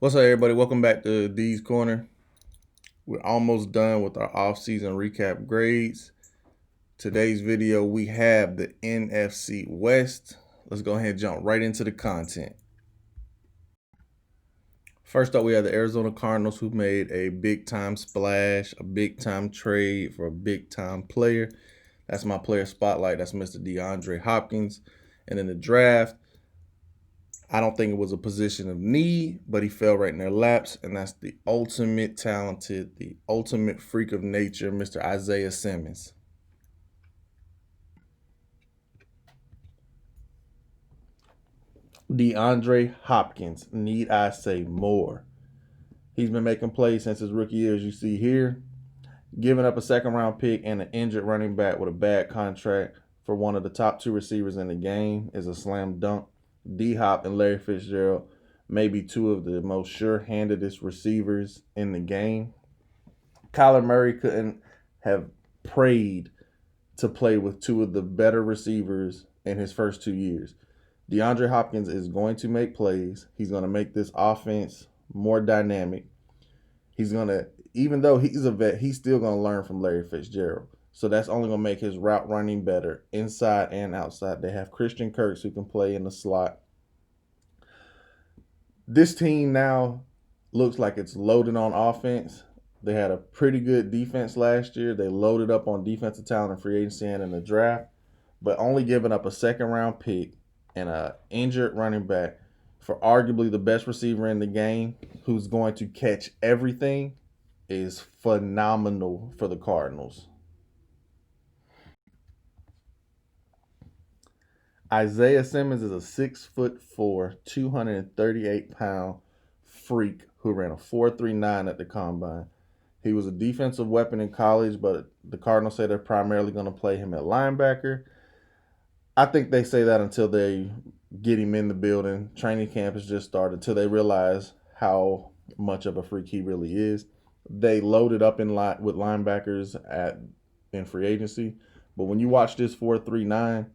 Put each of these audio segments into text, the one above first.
What's up, everybody? Welcome back to D's Corner. We're almost done with our off-season recap grades. Today's video, we have the NFC West. Let's go ahead and jump right into the content. First up, we have the Arizona Cardinals, who made a big-time splash, a big-time trade for a big-time player. That's my player spotlight. That's Mr. DeAndre Hopkins. And in the draft, I don't think it was a position of need, but he fell right in their laps, and that's the ultimate talented, the ultimate freak of nature, Mr. Isaiah Simmons. DeAndre Hopkins, need I say more? He's been making plays since his rookie year, as you see here. Giving up a second round pick and an injured running back with a bad contract for one of the top two receivers in the game is a slam dunk. D Hop and Larry Fitzgerald may be two of the most sure-handedest receivers in the game. Kyler Murray couldn't have prayed to play with two of the better receivers in his first 2 years. DeAndre Hopkins is going to make plays. He's going to make this offense more dynamic. He's going to, even though he's a vet, he's still going to learn from Larry Fitzgerald. So that's only going to make his route running better inside and outside. They have Christian Kirks who can play in the slot. This team now looks like it's loaded on offense. They had a pretty good defense last year. They loaded up on defensive talent in free agency and in the draft, but only giving up a second round pick and an injured running back for arguably the best receiver in the game who's going to catch everything is phenomenal for the Cardinals. Isaiah Simmons is a 6'4", 238-pound freak who ran a 4.39 at the combine. He was a defensive weapon in college, but the Cardinals say they're primarily going to play him at linebacker. I think they say that until they get him in the building. Training camp has just started, until they realize how much of a freak he really is. They loaded up with linebackers in free agency, but when you watch this 4.39,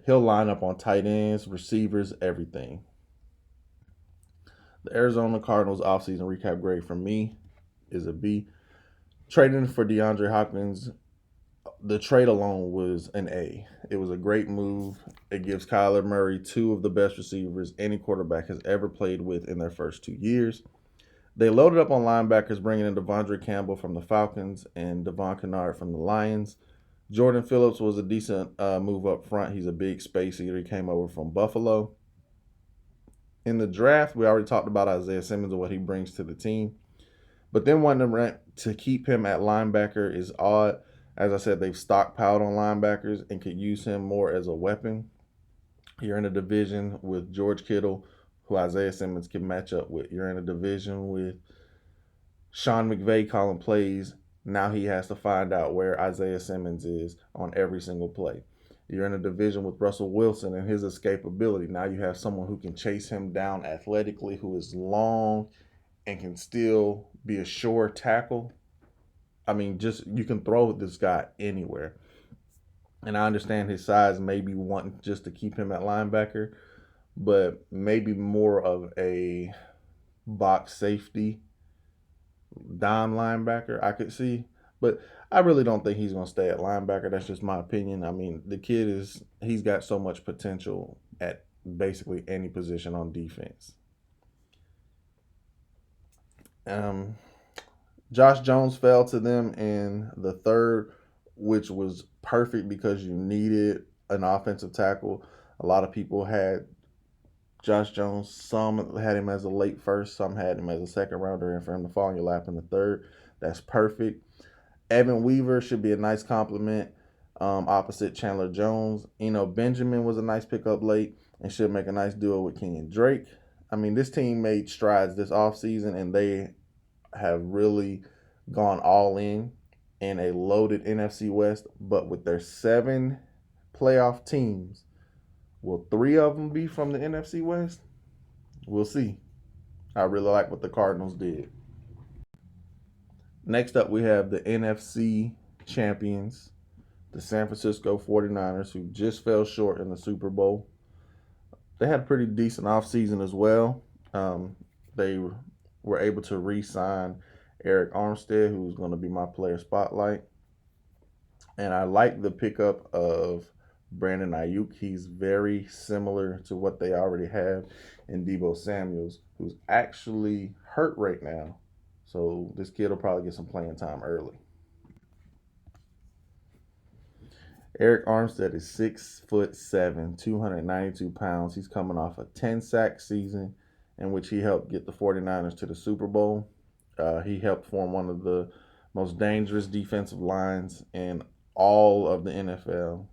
he'll line up on tight ends, receivers, everything. The Arizona Cardinals offseason recap grade for me is a B. Trading for DeAndre Hopkins, the trade alone was an A. It was a great move. It gives Kyler Murray two of the best receivers any quarterback has ever played with in their first 2 years. They loaded up on linebackers, bringing in Devondre Campbell from the Falcons and Devon Kennard from the Lions. Jordan Phillips was a decent move up front. He's a big space eater. He came over from Buffalo. In the draft, we already talked about Isaiah Simmons and what he brings to the team. But then wanting to keep him at linebacker is odd. As I said, they've stockpiled on linebackers and could use him more as a weapon. You're in a division with George Kittle, who Isaiah Simmons can match up with. You're in a division with Sean McVay calling plays. Now he has to find out where Isaiah Simmons is on every single play. You're in a division with Russell Wilson and his escapability. Now you have someone who can chase him down athletically, who is long and can still be a sure tackle. I mean, just you can throw this guy anywhere. And I understand his size, maybe wanting just to keep him at linebacker, but maybe more of a box safety dime linebacker I could see. But I really don't think he's going to stay at linebacker. That's just my opinion. I mean, the kid he's got so much potential at basically any position on defense. Josh Jones fell to them in the third, which was perfect because you needed an offensive tackle. A lot of people had Josh Jones. Some had him as a late first, some had him as a second rounder, and for him to fall in your lap in the third, that's perfect. Evan Weaver should be a nice compliment opposite Chandler Jones. Benjamin was a nice pickup late and should make a nice duo with Kenyon Drake. I mean, this team made strides this offseason, and they have really gone all in a loaded NFC West. But with their 7 playoff teams, will 3 of them be from the NFC West? We'll see. I really like what the Cardinals did. Next up, we have the NFC champions, the San Francisco 49ers, who just fell short in the Super Bowl. They had a pretty decent offseason as well. The they were able to re-sign Eric Armstead, who's going to be my player spotlight. And I like the pickup of Brandon Ayuk. He's very similar to what they already have in Deebo Samuels, who's actually hurt right now. So this kid will probably get some playing time early. Eric Armstead is 6'7", 292 pounds. He's coming off a 10-sack season in which he helped get the 49ers to the Super Bowl. He helped form one of the most dangerous defensive lines in all of the NFL.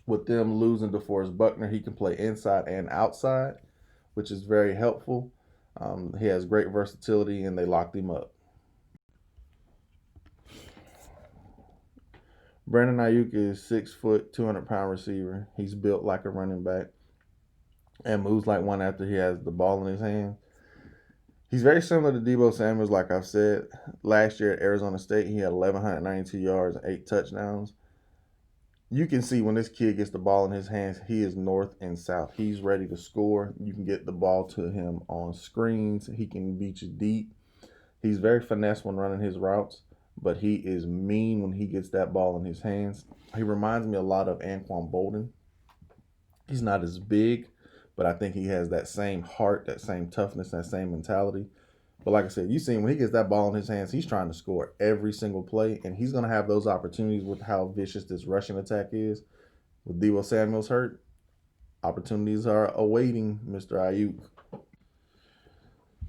With them losing DeForest Buckner, he can play inside and outside, which is very helpful. He has great versatility, and they locked him up. Brandon Ayuk is 6 foot, 200-pound receiver. He's built like a running back and moves like one after he has the ball in his hand. He's very similar to Deebo Samuels, like I've said. Last year at Arizona State, he had 1,192 yards and 8 touchdowns. You can see when this kid gets the ball in his hands, he is north and south. He's ready to score. You can get the ball to him on screens. He can beat you deep. He's very finesse when running his routes, but he is mean when he gets that ball in his hands. He reminds me a lot of Anquan Bolden. He's not as big, but I think he has that same heart, that same toughness, that same mentality. But like I said, you see when he gets that ball in his hands, he's trying to score every single play, and he's going to have those opportunities with how vicious this rushing attack is. With Deebo Samuels hurt, opportunities are awaiting Mr. Ayuk.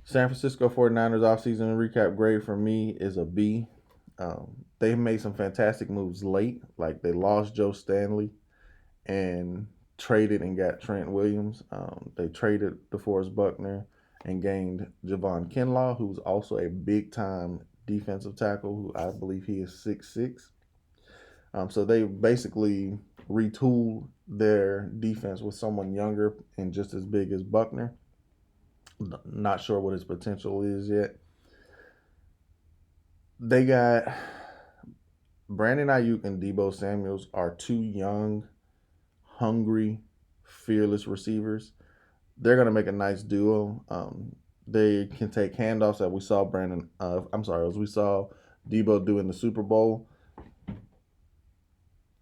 San Francisco 49ers offseason recap grade for me is a B. They made some fantastic moves late, like they lost Joe Stanley and traded and got Trent Williams. They traded DeForest Buckner and gained Javon Kinlaw, who's also a big-time defensive tackle, who I believe he is 6'6". So they basically retooled their defense with someone younger and just as big as Buckner. Not sure what his potential is yet. They got Brandon Ayuk and Deebo Samuels are two young, hungry, fearless receivers. They're going to make a nice duo. They can take handoffs that we saw as we saw Deebo do in the Super Bowl.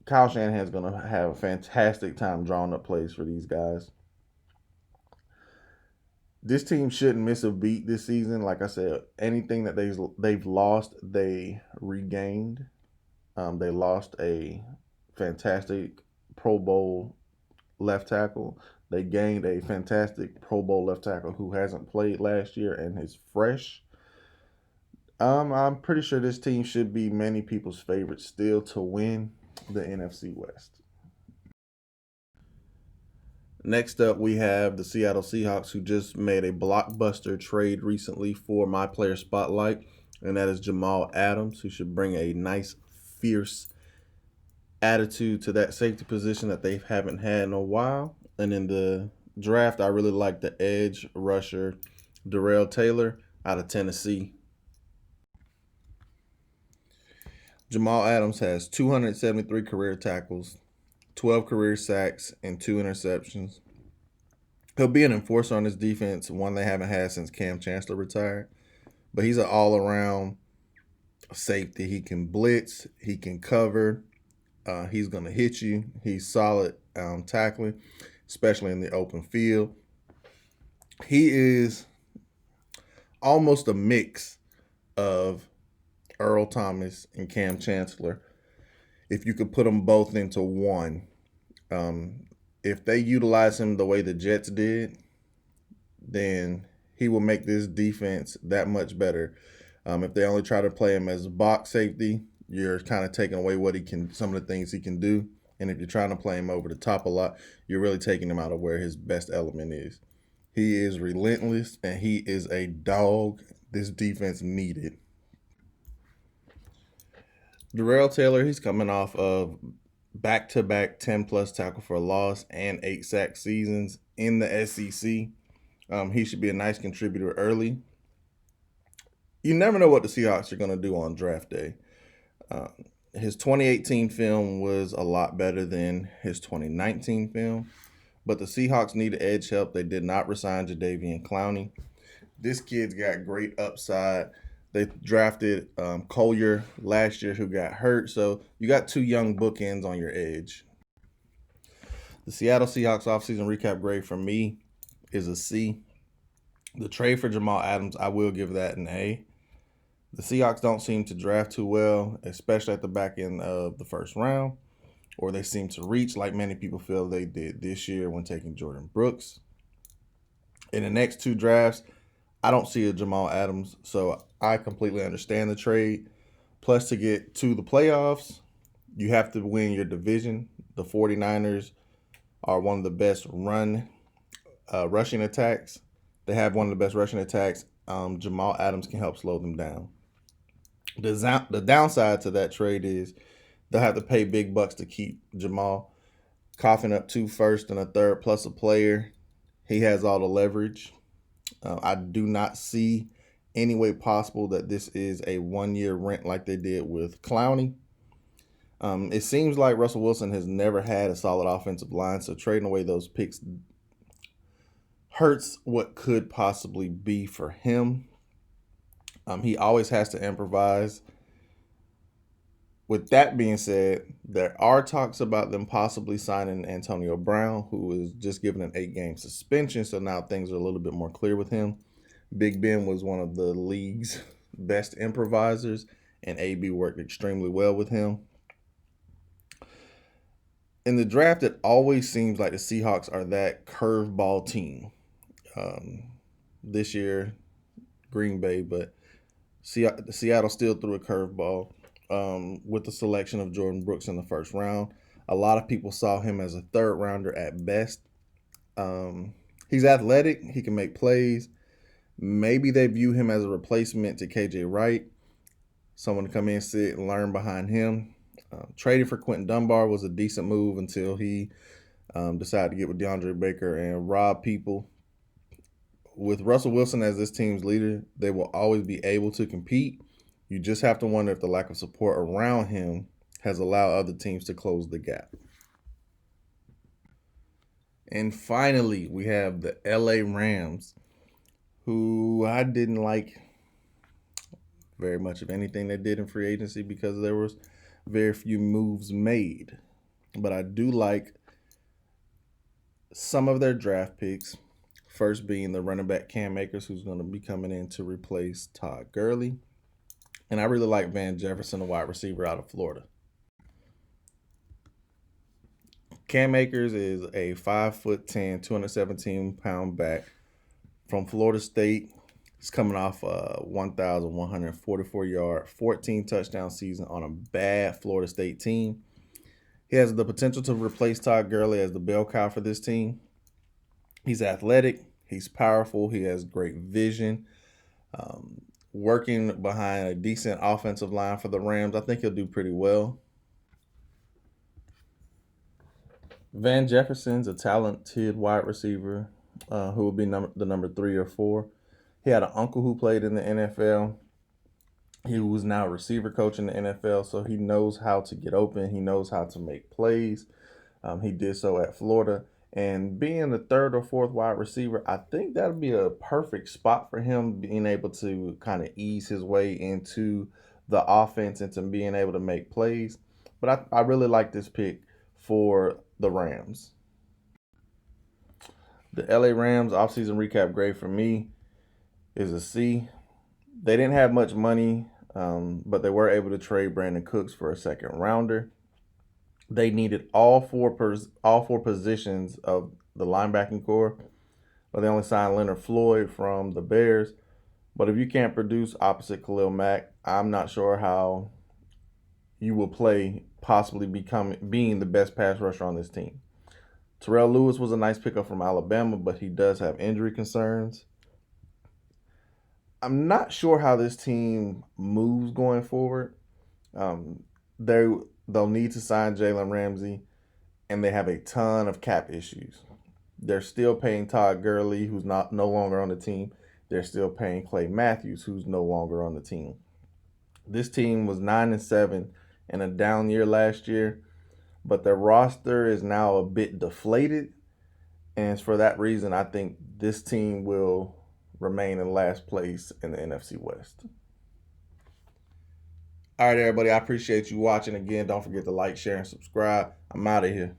Kyle Shanahan's going to have a fantastic time drawing up plays for these guys. This team shouldn't miss a beat this season. Like I said, anything that they've lost, they regained. They lost a fantastic Pro Bowl left tackle. They gained a fantastic Pro Bowl left tackle who hasn't played last year and is fresh. I'm pretty sure this team should be many people's favorite still to win the NFC West. Next up, we have the Seattle Seahawks, who just made a blockbuster trade recently for my player spotlight, and that is Jamal Adams, who should bring a nice, fierce attitude to that safety position that they haven't had in a while. And in the draft, I really like the edge rusher, Darrell Taylor, out of Tennessee. Jamal Adams has 273 career tackles, 12 career sacks, and 2 interceptions. He'll be an enforcer on this defense, one they haven't had since Cam Chancellor retired. But he's an all-around safety. He can blitz. He can cover. He's going to hit you. He's solid tackling, especially in the open field. He is almost a mix of Earl Thomas and Cam Chancellor, if you could put them both into one. If they utilize him the way the Jets did, then he will make this defense that much better. If they only try to play him as a box safety, you're kind of taking away some of the things he can do. And if you're trying to play him over the top a lot, you're really taking him out of where his best element is. He is relentless, and he is a dog this defense needed. Darrell Taylor, he's coming off of back-to-back 10-plus tackle for loss and 8 sack seasons in the SEC. He should be a nice contributor early. You never know what the Seahawks are going to do on draft day. His 2018 film was a lot better than his 2019 film, but the Seahawks needed edge help. They did not resign Jadeveon Clowney. This kid's got great upside. They drafted Collier last year, who got hurt. So you got two young bookends on your edge. The Seattle Seahawks offseason recap grade from me is a C. The trade for Jamal Adams, I will give that an A. The Seahawks don't seem to draft too well, especially at the back end of the first round, or they seem to reach like many people feel they did this year when taking Jordan Brooks. In the next two drafts, I don't see a Jamal Adams, so I completely understand the trade. Plus, to get to the playoffs, you have to win your division. The 49ers are one of the best rushing attacks. They have one of the best rushing attacks. Jamal Adams can help slow them down. The downside to that trade is they'll have to pay big bucks to keep Jamal, coughing up 2 firsts and a third plus a player. He has all the leverage. I do not see any way possible that this is a 1-year rent like they did with Clowney. It seems like Russell Wilson has never had a solid offensive line, so trading away those picks hurts what could possibly be for him. He always has to improvise. With that being said, there are talks about them possibly signing Antonio Brown, who was just given an 8-game suspension, so now things are a little bit more clear with him. Big Ben was one of the league's best improvisers, and AB worked extremely well with him. In the draft, it always seems like the Seahawks are that curveball team. This year, Green Bay, but Seattle still threw a curveball with the selection of Jordan Brooks in the first round. A lot of people saw him as a third rounder at best. He's athletic. He can make plays. Maybe they view him as a replacement to KJ Wright, someone to come in, sit, and learn behind him. Trading for Quentin Dunbar was a decent move until he decided to get with DeAndre Baker and rob people. With Russell Wilson as this team's leader, they will always be able to compete. You just have to wonder if the lack of support around him has allowed other teams to close the gap. And finally, we have the LA Rams, who I didn't like very much of anything they did in free agency because there was very few moves made. But I do like some of their draft picks. First being the running back Cam Akers, who's going to be coming in to replace Todd Gurley. And I really like Van Jefferson, a wide receiver out of Florida. Cam Akers is a 5'10", 217-pound back from Florida State. He's coming off a 1,144-yard, 14-touchdown season on a bad Florida State team. He has the potential to replace Todd Gurley as the bell cow for this team. He's athletic. He's powerful. He has great vision. Working behind a decent offensive line for the Rams, I think he'll do pretty well. Van Jefferson's a talented wide receiver who will be the number 3 or 4. He had an uncle who played in the NFL. He was now a receiver coach in the NFL, so he knows how to get open. He knows how to make plays. He did so at Florida. And being the 3rd or 4th wide receiver, I think that would be a perfect spot for him, being able to kind of ease his way into the offense and to being able to make plays. But I really like this pick for the Rams. The LA Rams offseason recap grade for me is a C. They didn't have much money, but they were able to trade Brandon Cooks for a 2nd rounder. They needed all four positions of the linebacking core, but they only signed Leonard Floyd from the Bears. But if you can't produce opposite Khalil Mack, I'm not sure how you will play possibly being the best pass rusher on this team. Terrell Lewis was a nice pickup from Alabama, but he does have injury concerns. I'm not sure how this team moves going forward. They'll need to sign Jalen Ramsey, and they have a ton of cap issues. They're still paying Todd Gurley, who's no longer on the team. They're still paying Clay Matthews, who's no longer on the team. This team was 9-7 in a down year last year, but their roster is now a bit deflated. And for that reason, I think this team will remain in last place in the NFC West. All right, everybody. I appreciate you watching. Again, don't forget to like, share, and subscribe. I'm out of here.